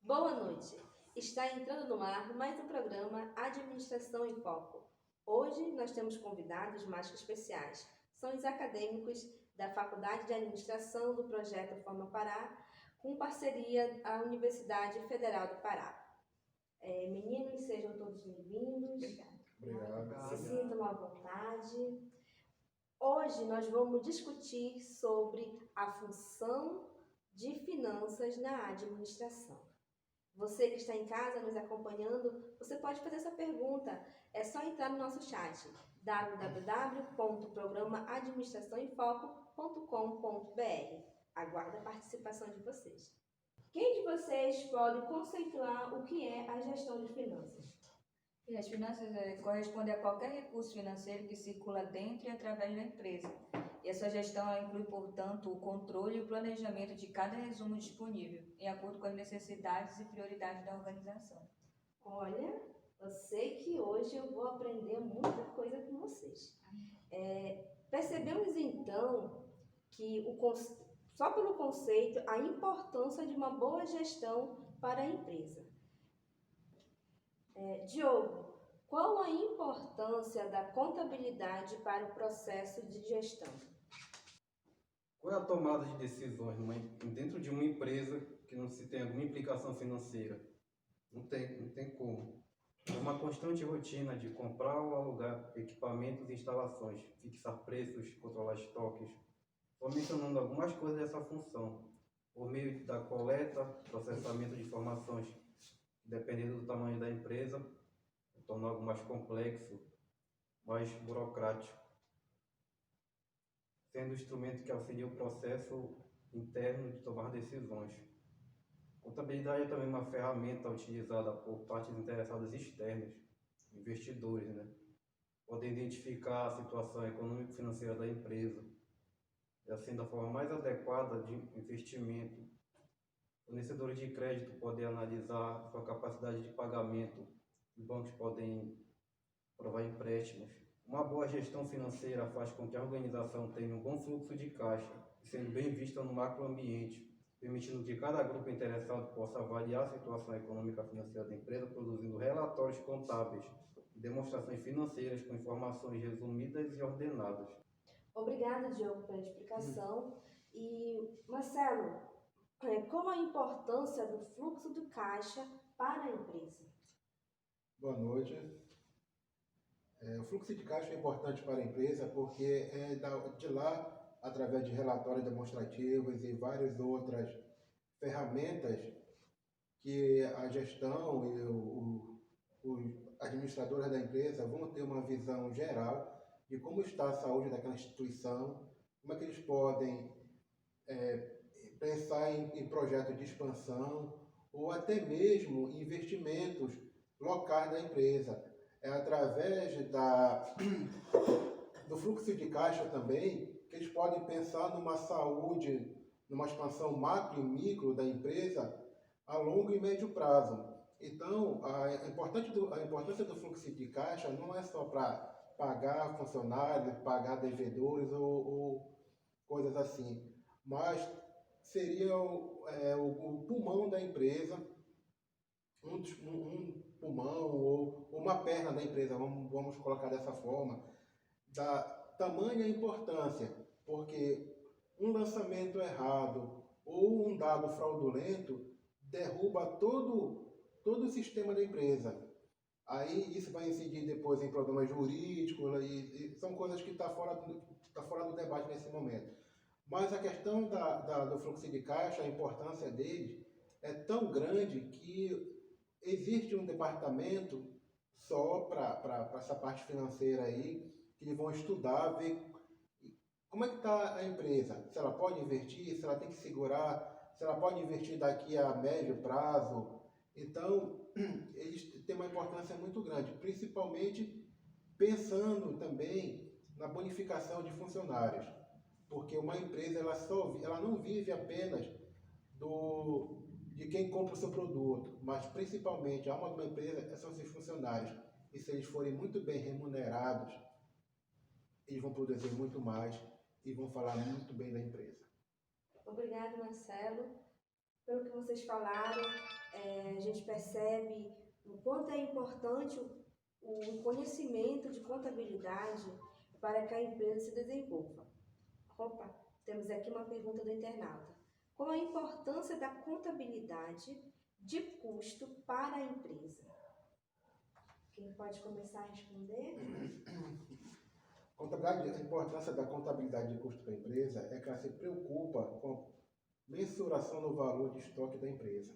Boa noite. Está entrando no ar mais um programa Administração em Foco. Hoje nós temos convidados mais que especiais. São os acadêmicos da Faculdade de Administração do Projeto Forma Pará, com parceria à Universidade Federal do Pará. Meninos, sejam todos bem-vindos. Obrigado. Se sintam à vontade. Hoje nós vamos discutir sobre a função de finanças na administração. Você que está em casa nos acompanhando, você pode fazer essa pergunta. É só entrar no nosso chat www.programaadministraçãoemfoco.com.br. Aguardo a participação de vocês. Quem de vocês pode conceituar o que é a gestão de finanças? E as finanças correspondem a qualquer recurso financeiro que circula dentro e através da empresa. E essa gestão inclui, portanto, o controle e o planejamento de cada resumo disponível, em acordo com as necessidades e prioridades da organização. Olha, eu sei que hoje eu vou aprender muita coisa com vocês. Percebemos então que só pelo conceito a importância de uma boa gestão para a empresa. Diogo, qual a importância da contabilidade para o processo de gestão? Qual é a tomada de decisões dentro de uma empresa que não se tem alguma implicação financeira? Não tem como. É uma constante rotina de comprar ou alugar equipamentos e instalações, fixar preços, controlar estoques. Estou mencionando algumas coisas dessa função, por meio da coleta, processamento de informações, dependendo do tamanho da empresa, torna algo mais complexo, mais burocrático, sendo o instrumento que auxilia o processo interno de tomar decisões. Contabilidade é também uma ferramenta utilizada por partes interessadas externas, investidores, podem identificar a situação econômico-financeira da empresa, e assim da forma mais adequada de investimento. Fornecedores de crédito podem analisar sua capacidade de pagamento, os bancos podem aprovar empréstimos. Uma boa gestão financeira faz com que a organização tenha um bom fluxo de caixa, sendo bem vista no macroambiente, permitindo que cada grupo interessado possa avaliar a situação econômica financeira da empresa, produzindo relatórios contábeis e demonstrações financeiras com informações resumidas e ordenadas. Obrigada, Diogo, pela explicação. E, Marcelo, qual a importância do fluxo de caixa para a empresa? Boa noite. O fluxo de caixa é importante para a empresa porque de lá, através de relatórios demonstrativos e várias outras ferramentas que a gestão e os administradores da empresa vão ter uma visão geral de como está a saúde daquela instituição, como é que eles podem pensar em projetos de expansão ou até mesmo investimentos locais da empresa. É através do fluxo de caixa também que eles podem pensar numa saúde, numa expansão macro e micro da empresa a longo e médio prazo. Então, a importância do fluxo de caixa não é só para pagar funcionários, pagar devedores ou coisas assim, mas seria o pulmão da empresa, um pulmão ou uma perna da empresa, vamos colocar dessa forma, da tamanha importância, porque um lançamento errado ou um dado fraudulento derruba todo o sistema da empresa. Aí isso vai incidir depois em problemas jurídicos e são coisas que estão fora do debate nesse momento. Mas a questão do fluxo de caixa, a importância dele é tão grande que existe um departamento só para essa parte financeira aí, que eles vão estudar, ver como é que está a empresa, se ela pode investir, se ela tem que segurar, se ela pode investir daqui a médio prazo. Então, eles têm uma importância muito grande, principalmente pensando também na bonificação de funcionários, porque uma empresa ela não vive apenas de quem compra o seu produto, mas principalmente a alma de uma empresa são seus funcionários. E se eles forem muito bem remunerados, eles vão produzir muito mais e vão falar muito bem da empresa. Obrigada, Marcelo. Pelo que vocês falaram, a gente percebe o quanto é importante o conhecimento de contabilidade para que a empresa se desenvolva. Opa, temos aqui uma pergunta do internauta. Qual a importância da contabilidade de custo para a empresa? Quem pode começar a responder? A importância da contabilidade de custo para a empresa é que ela se preocupa com a mensuração do valor de estoque da empresa.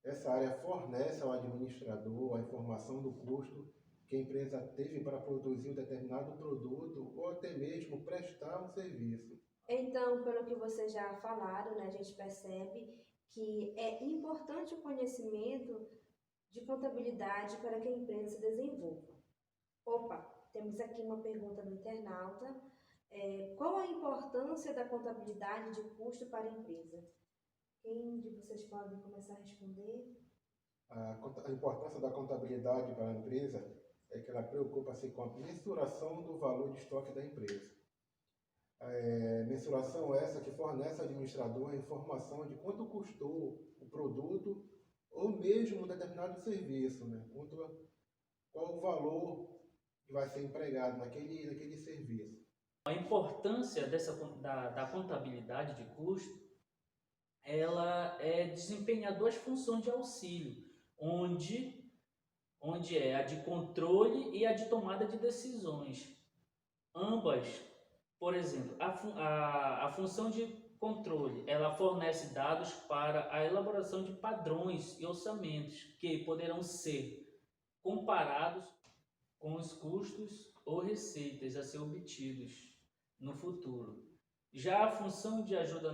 Essa área fornece ao administrador a informação do custo que a empresa teve para produzir um determinado produto ou até mesmo prestar um serviço. Então, pelo que vocês já falaram, né, a gente percebe que é importante o conhecimento de contabilidade para que a empresa se desenvolva. Opa, temos aqui uma pergunta do internauta. Qual a importância da contabilidade de custo para a empresa? Quem de vocês podem começar a responder? A importância da contabilidade para a empresa é que ela preocupa-se com a mensuração do valor de estoque da empresa. Mensuração essa que fornece ao administrador a informação de quanto custou o produto ou mesmo um determinado serviço, né? Qual o valor que vai ser empregado naquele serviço. A importância da contabilidade de custo, ela desempenha duas funções de auxílio, onde é a de controle e a de tomada de decisões. Ambas, por exemplo, a função de controle, ela fornece dados para a elaboração de padrões e orçamentos que poderão ser comparados com os custos ou receitas a ser obtidos no futuro. Já a função de ajuda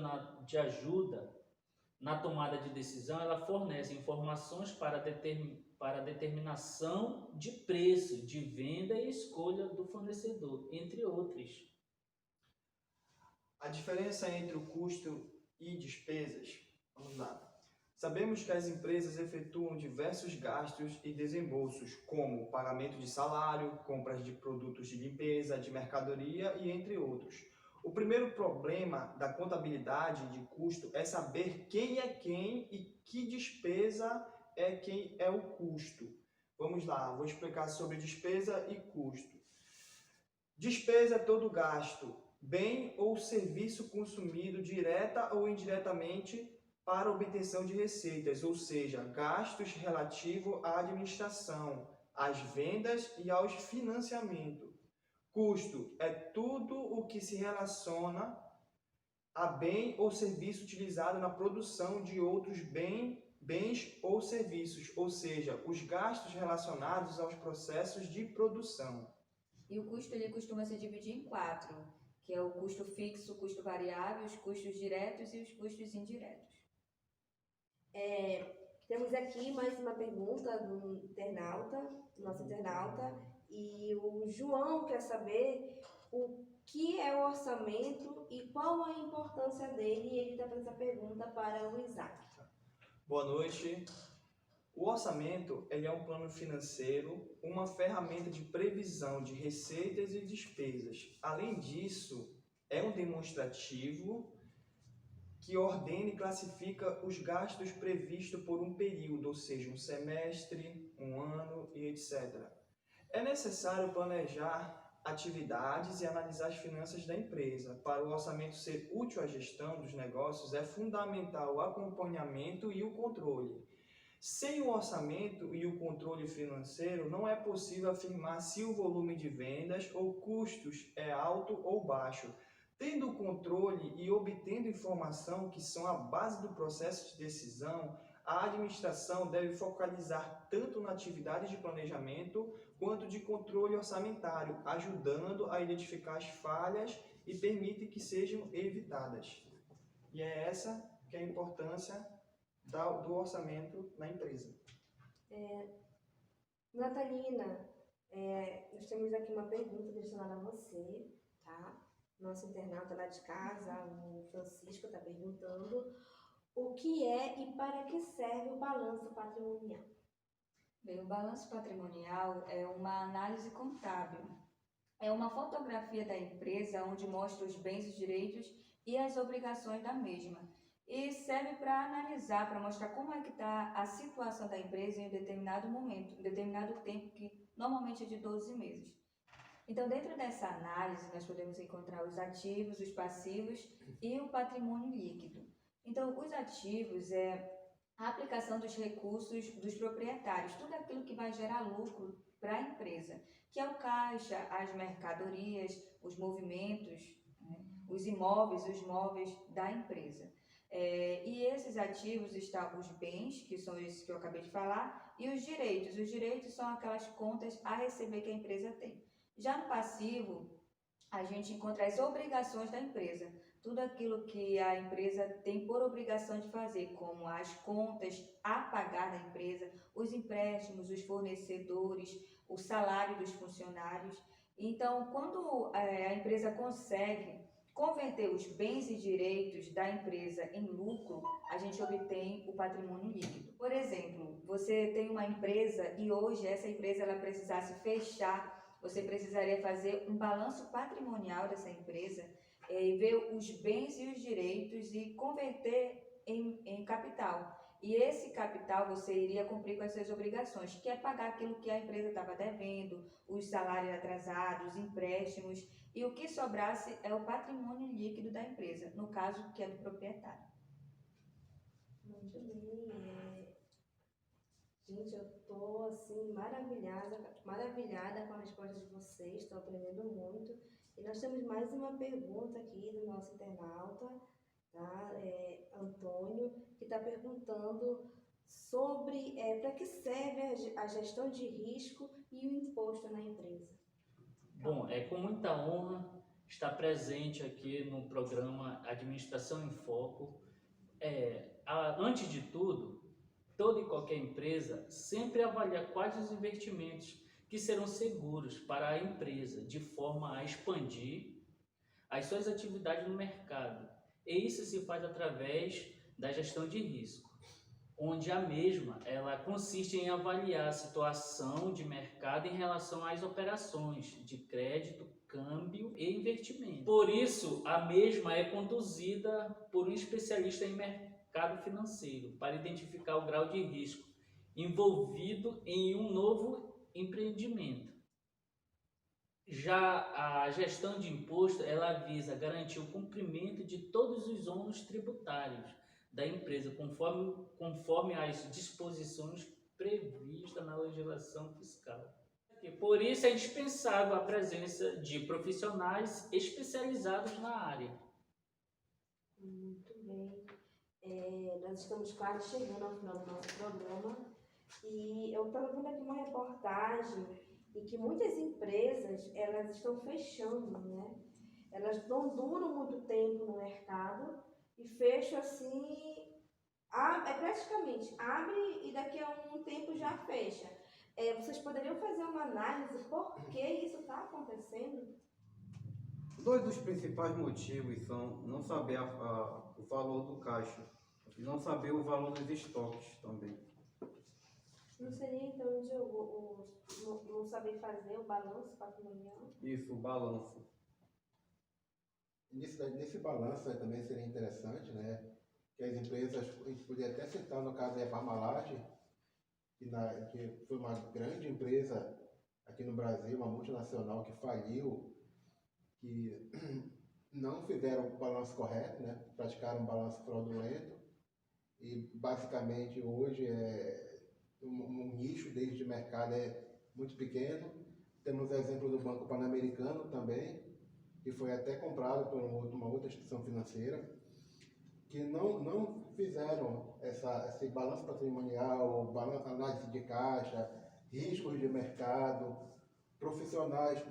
na tomada de decisão, ela fornece informações para a determinação de preço, de venda e escolha do fornecedor, entre outros. A diferença entre o custo e despesas, vamos lá. Sabemos que as empresas efetuam diversos gastos e desembolsos, como pagamento de salário, compras de produtos de limpeza, de mercadoria e entre outros. O primeiro problema da contabilidade de custo é saber quem é quem e que despesa é quem é o custo. Vamos lá, vou explicar sobre despesa e custo. Despesa é todo gasto, bem ou serviço consumido direta ou indiretamente para obtenção de receitas, ou seja, gastos relativos à administração, às vendas e aos financiamentos. Custo é tudo o que se relaciona a bem ou serviço utilizado na produção de outros bens ou serviços, ou seja, os gastos relacionados aos processos de produção. E o custo ele costuma se dividir em 4, que é o custo fixo, o custo variável, os custos diretos e os custos indiretos. Temos aqui mais uma pergunta do nosso internauta, e o João quer saber o que é o orçamento e qual a importância dele, e ele está fazendo essa pergunta para o Isaac. Boa noite. O orçamento ele é um plano financeiro, uma ferramenta de previsão de receitas e despesas. Além disso, é um demonstrativo que ordena e classifica os gastos previstos por um período, ou seja, um semestre, um ano e etc. É necessário planejar atividades e analisar as finanças da empresa. Para o orçamento ser útil à gestão dos negócios, é fundamental o acompanhamento e o controle. Sem o orçamento e o controle financeiro, não é possível afirmar se o volume de vendas ou custos é alto ou baixo. Tendo o controle e obtendo informação que são a base do processo de decisão, a administração deve focalizar tanto na atividade de planejamento quanto de controle orçamentário, ajudando a identificar as falhas e permite que sejam evitadas. E é essa que é a importância do orçamento na empresa. Natalina, nós temos aqui uma pergunta direcionada a você, tá? Nosso internauta lá de casa, o Francisco, está perguntando o que é e para que serve o balanço patrimonial. Bem, o balanço patrimonial é uma análise contábil. É uma fotografia da empresa onde mostra os bens e direitos e as obrigações da mesma. Esse serve para analisar, para mostrar como é que está a situação da empresa em um determinado momento, em determinado tempo, que normalmente é de 12 meses. Então, dentro dessa análise, nós podemos encontrar os ativos, os passivos e o patrimônio líquido. Então, os ativos é a aplicação dos recursos dos proprietários, tudo aquilo que vai gerar lucro para a empresa, que é o caixa, as mercadorias, os movimentos, né, os imóveis, os móveis da empresa. E esses ativos estão os bens, que são esses que eu acabei de falar, e os direitos. Os direitos são aquelas contas a receber que a empresa tem. Já no passivo, a gente encontra as obrigações da empresa, tudo aquilo que a empresa tem por obrigação de fazer, como as contas a pagar da empresa, os empréstimos, os fornecedores, o salário dos funcionários. Então, quando a empresa consegue converter os bens e direitos da empresa em lucro, a gente obtém o patrimônio líquido. Por exemplo, você tem uma empresa e hoje essa empresa ela precisasse fechar, você precisaria fazer um balanço patrimonial dessa empresa e ver os bens e os direitos e converter em capital. E esse capital você iria cumprir com as suas obrigações, que é pagar aquilo que a empresa estava devendo, os salários atrasados, os empréstimos, e o que sobrasse é o patrimônio líquido da empresa, no caso que é do proprietário. Muito bem. Gente, eu estou assim maravilhada com a resposta de vocês, estou aprendendo muito. E nós temos mais uma pergunta aqui do nosso internauta, tá? Antônio, que está perguntando sobre para que serve a gestão de risco e o imposto na empresa. Bom, é com muita honra estar presente aqui no programa Administração em Foco. Antes de tudo, toda e qualquer empresa sempre avalia quais os investimentos que serão seguros para a empresa, de forma a expandir as suas atividades no mercado. E isso se faz através da gestão de risco, onde a mesma ela consiste em avaliar a situação de mercado em relação às operações de crédito, câmbio e investimento. Por isso, a mesma é conduzida por um especialista em mercado financeiro para identificar o grau de risco envolvido em um novo empreendimento. Já a gestão de imposto, ela visa garantir o cumprimento de todos os ônus tributários da empresa, conforme as disposições previstas na legislação fiscal. Por isso é indispensável a presença de profissionais especializados na área. Muito bem. Nós estamos quase chegando ao final do nosso programa e eu estava vendo aqui uma reportagem em que muitas empresas elas estão fechando, né? Elas não duram muito tempo no mercado e fecham assim, praticamente abre e daqui a um tempo já fecha. Vocês poderiam fazer uma análise por que isso está acontecendo? Dois dos principais motivos são não saber o valor do caixa e não saber o valor dos estoques também. Não seria então, Diogo, não saber fazer o balanço patrimonial? Isso, o balanço. Nesse balanço também seria interessante, né, que as empresas, a gente poderia até citar no caso da Parmalat, que foi uma grande empresa aqui no Brasil, uma multinacional que faliu, que não fizeram o balanço correto, né, praticaram um balanço fraudulento e basicamente hoje um nicho deles de mercado é muito pequeno. Temos o exemplo do Banco Pan-Americano também, que foi até comprado por uma outra instituição financeira, que não fizeram esse balanço patrimonial, análise de caixa, riscos de mercado, profissionais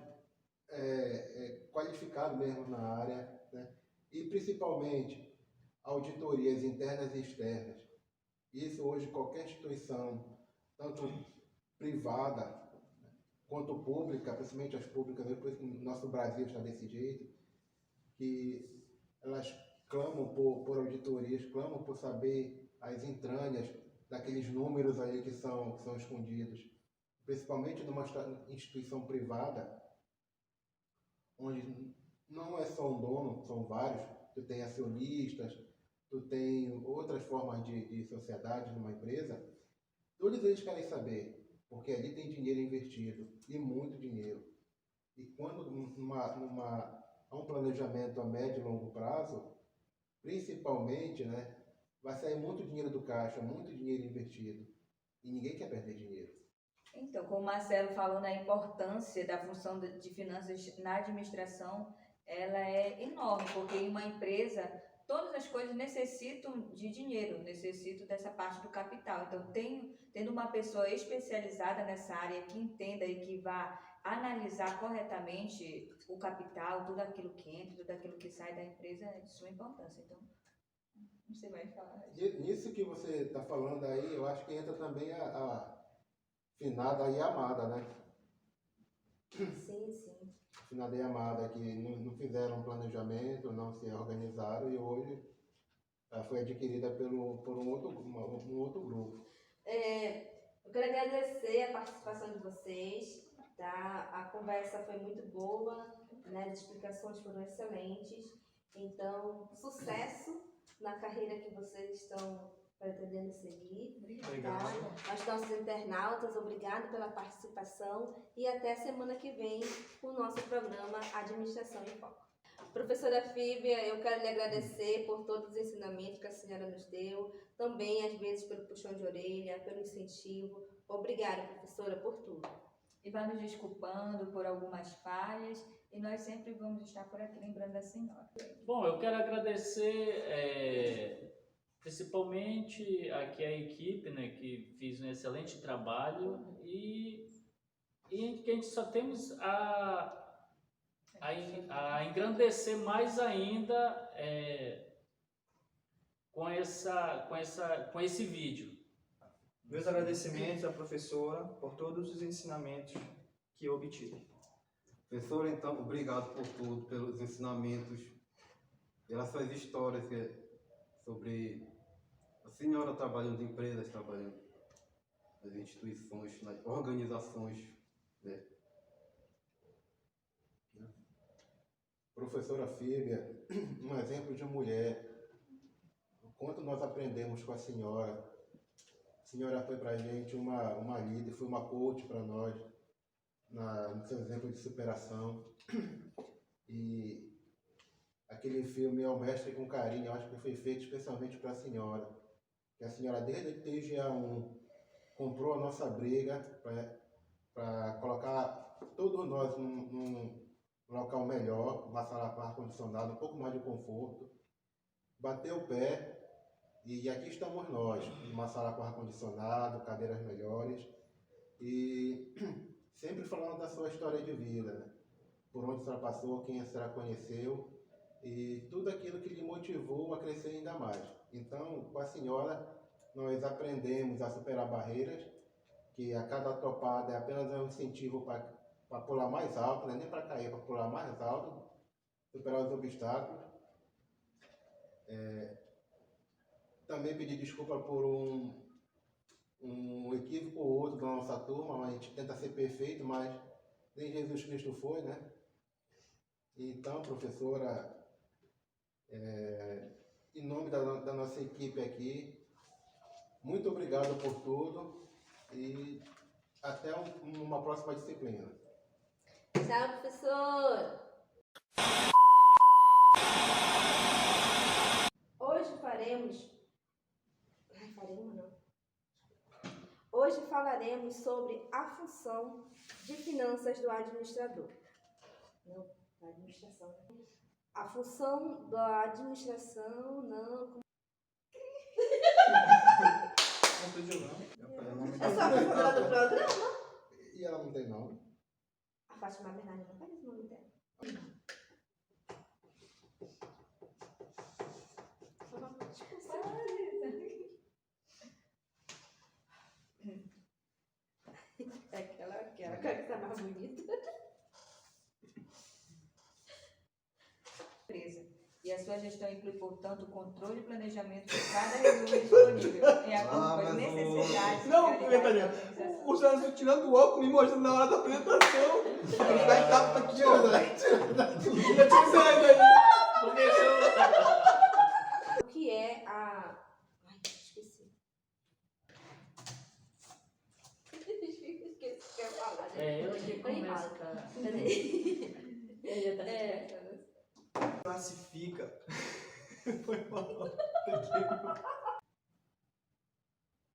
qualificados mesmo na área, né? E principalmente auditorias internas e externas. Isso hoje qualquer instituição, tanto privada quanto pública, principalmente as públicas, depois que o nosso Brasil está desse jeito, que elas clamam por auditorias, clamam por saber as entranhas daqueles números aí que são escondidos, principalmente numa instituição privada, onde não é só um dono, são vários, tu tem acionistas, tu tem outras formas de sociedade numa empresa, todos eles querem saber, porque ali tem dinheiro investido, e muito dinheiro. E quando há um planejamento a médio e longo prazo, principalmente, né, vai sair muito dinheiro do caixa, muito dinheiro investido, e ninguém quer perder dinheiro. Então, como o Marcelo falou na importância da função de finanças na administração, ela é enorme, porque em uma empresa, todas as coisas necessitam de dinheiro, necessitam dessa parte do capital. Então, tendo uma pessoa especializada nessa área que entenda e que vá analisar corretamente o capital, tudo aquilo que entra, tudo aquilo que sai da empresa, é de sua importância. Então, você vai falar. Nisso que você está falando aí, eu acho que entra também a finada e amada, né? Sim, sim. Finada e amada, que não fizeram um planejamento, não se organizaram e hoje foi adquirida por um outro grupo. Eu quero agradecer a participação de vocês, tá? A conversa foi muito boa, né? As explicações foram excelentes. Então, sucesso na carreira que vocês estão pretendendo seguir. Obrigado. Tá? Aos nossos internautas, obrigado pela participação e até semana que vem com o nosso programa Administração em Foco. Professora Fíbia, eu quero lhe agradecer por todos os ensinamentos que a senhora nos deu, também às vezes pelo puxão de orelha, pelo incentivo. Obrigada, professora, por tudo. E vai nos desculpando por algumas falhas, e nós sempre vamos estar por aqui lembrando da senhora. Bom, eu quero agradecer principalmente aqui a equipe, né, que fez um excelente trabalho e que a gente só temos a engrandecer mais ainda com esse vídeo. Meus agradecimentos à professora por todos os ensinamentos que eu obtive. Professora, então, obrigado por tudo, pelos ensinamentos, pelas suas histórias sobre a senhora trabalhando em empresas, trabalhando nas instituições, nas organizações, né? Professora Fíbia, um exemplo de mulher. O quanto nós aprendemos com a senhora. A senhora foi para a gente uma líder, foi uma coach para nós, no seu exemplo de superação. E aquele filme É o Mestre com Carinho, eu acho que foi feito especialmente para a senhora. Que a senhora, desde o TGA1, comprou a nossa briga para colocar todos nós num local melhor, uma sala com ar-condicionado, um pouco mais de conforto. Bateu o pé e aqui estamos nós, numa sala com ar-condicionado, cadeiras melhores. E sempre falando da sua história de vida, né? Por onde a senhora passou, quem a senhora conheceu e tudo aquilo que lhe motivou a crescer ainda mais. Então, com a senhora, nós aprendemos a superar barreiras, que a cada topada é apenas um incentivo para pular mais alto, né? Nem para cair, para pular mais alto, superar os obstáculos. Também pedir desculpa por um equívoco ou outro da nossa turma, a gente tenta ser perfeito, mas nem Jesus Cristo foi, né? Então, professora, em nome da nossa equipe aqui, muito obrigado por tudo e até uma próxima disciplina. Tchau, professor! Hoje falaremos sobre a função de finanças do administrador. Não, da administração. A função da administração, não. Eu sou a professora do programa. E ela não tem nome? A Fátima Bernardi não parece o nome dela. Aquela que tá mais bonita. E a sua gestão inclui, portanto, o controle e planejamento de cada resumo disponível em acordo com as necessidades. Não, Betânia, o Sérgio tirando o óculos me mostrando na hora da apresentação. Ele vai estar aqui, ó. O que é a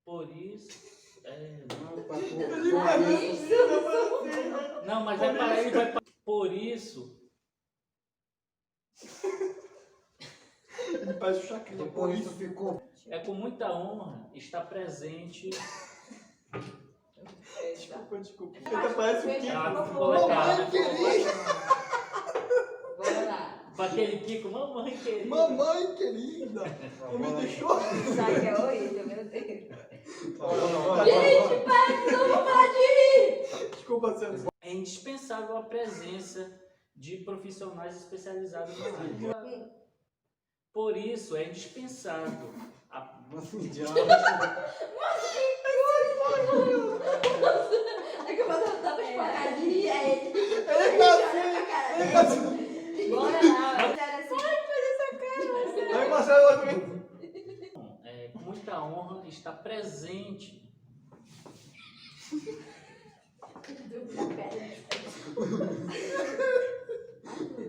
Por isso. Não, pra Não, mas vai parar, ele vai. Por isso. Ele faz o chacrinha. depois isso ficou. É com muita honra estar presente. Desculpa. Até parece um Kiko. Ah, ficou legal, né? Bora lá. Pra aquele Kiko, mamãe querida. Mamãe querida, não me deixou. Sabe que é horrível, meu Deus. Gente, para, não vou parar de rir. Desculpa, Sandro. É indispensável a presença de profissionais especializados na área. Por isso, é indispensável a É que eu vou dar uma parar de rir, aí ele Ele tá assim. Bora lá. Aí, Marcelo, ela também. com muita honra estar presente.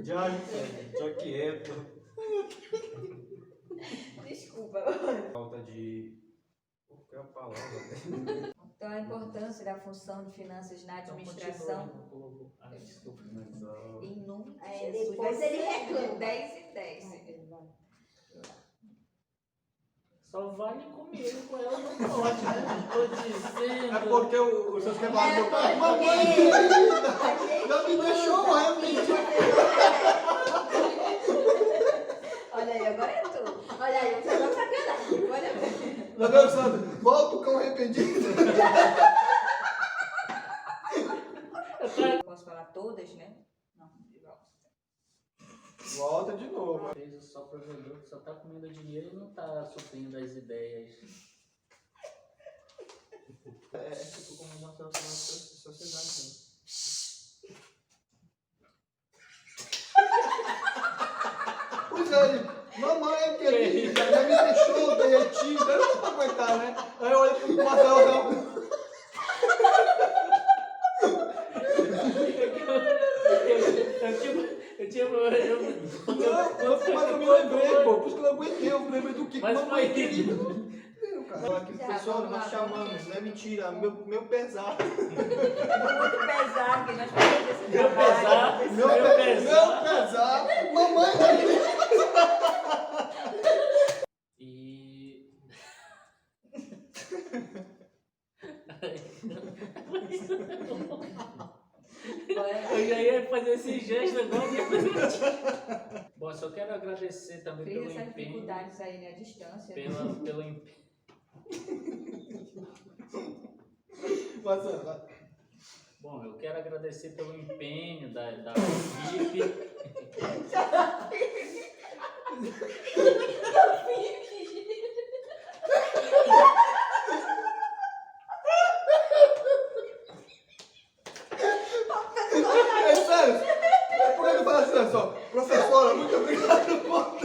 Já quieto. Desculpa. Falta de. Qual é a palavra? Então, a importância da função de finanças na administração. Desculpa. Em nome de Aí Jesus. depois Vai ele ser reclama. 10 e 10. Só vale comigo, com ela não pode, né? Tô dizendo. É porque os seus quebrados É, botaram. porque Mamãe querida, não me deixou mais. Olha aí, agora é tu. Olha aí, você tá sacanagem. Olha aí. Não, não, Sandro, volta o cão arrependido. Posso falar todas, né? Não, igual. Volta de novo. Fez o só provedor que só tá comendo dinheiro e não tá suprindo as ideias. É tipo como uma sociedade. Né? Pois é, mamãe querida, já me deixou derretido. Eu não dá pra aguentar, né? Aí eu olho pro Marcelo. Mas eu me lembrei, pô. Por isso que eu não aguentei. Eu me lembrei do que Mas mamãe foi querida. Meu, cara. Aqui, Já, pessoal, vamos nós lá, chamamos, não é mentira. Meu pesar. Muito pesar que nós fazemos esse Meu trabalho. pesar, Meu pesar. Mamãe querida. E. Eu já ia fazer esse gesto agora. Bom, só quero agradecer também Fiz pelo essas empenho. dificuldades aí, né? À distância. Pelo empenho. Marcelo, Bom, eu quero agradecer pelo empenho da equipe. é sério. Por que eu falo assim, olha só? Professora, muito obrigado por